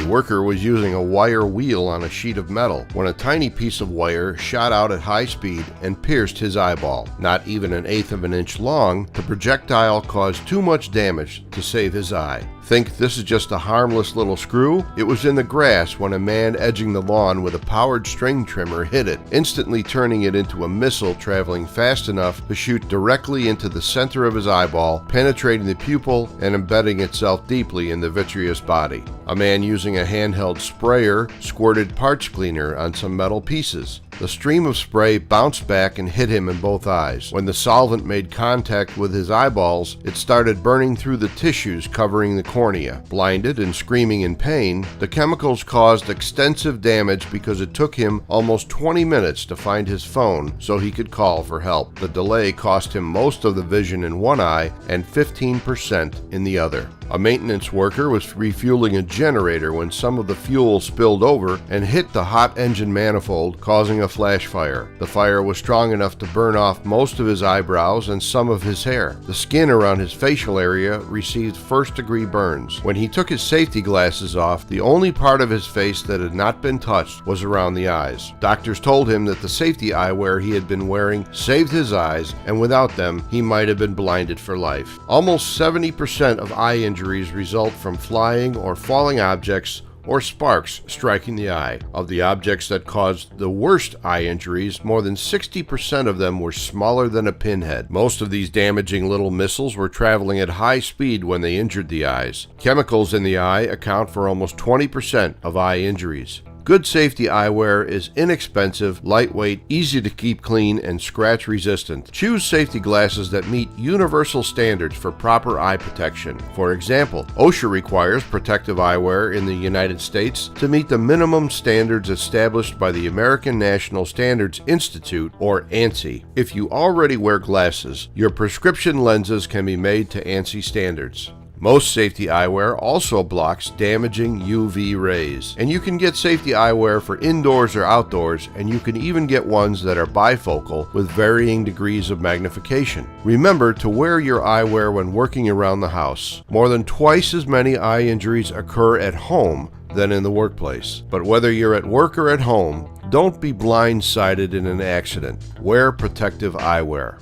A worker was using a wire wheel on a sheet of metal when a tiny piece of wire shot out at high speed and pierced his eyeball. Not even an eighth of an inch long, the projectile caused too much damage to save his eye. Think this is just a harmless little screw? It was in the grass when a man edging the lawn with a powered string trimmer hit it, instantly turning it into a missile traveling fast enough to shoot directly into the center of his eyeball, penetrating the pupil and embedding itself deeply in the vitreous body. A man using a handheld sprayer squirted parts cleaner on some metal pieces. The stream of spray bounced back and hit him in both eyes. When the solvent made contact with his eyeballs, it started burning through the tissues covering the cornea. Blinded and screaming in pain, the chemicals caused extensive damage because it took him almost 20 minutes to find his phone so he could call for help. The delay cost him most of the vision in one eye and 15% in the other. A maintenance worker was refueling a generator when some of the fuel spilled over and hit the hot engine manifold, causing a flash fire. The fire was strong enough to burn off most of his eyebrows and some of his hair. The skin around his facial area received first-degree burns. When he took his safety glasses off, the only part of his face that had not been touched was around the eyes. Doctors told him that the safety eyewear he had been wearing saved his eyes, and without them, he might have been blinded for life. Almost 70% of eye injuries result from flying or falling objects or sparks striking the eye. Of the objects that caused the worst eye injuries, more than 60% of them were smaller than a pinhead. Most of these damaging little missiles were traveling at high speed when they injured the eyes. Chemicals in the eye account for almost 20% of eye injuries. Good safety eyewear is inexpensive, lightweight, easy to keep clean, and scratch resistant. Choose safety glasses that meet universal standards for proper eye protection. For example, OSHA requires protective eyewear in the United States to meet the minimum standards established by the American National Standards Institute, or ANSI. If you already wear glasses, your prescription lenses can be made to ANSI standards. Most safety eyewear also blocks damaging UV rays, and you can get safety eyewear for indoors or outdoors, and you can even get ones that are bifocal with varying degrees of magnification. Remember to wear your eyewear when working around the house. More than twice as many eye injuries occur at home than in the workplace. But whether you're at work or at home, don't be blindsided in an accident. Wear protective eyewear.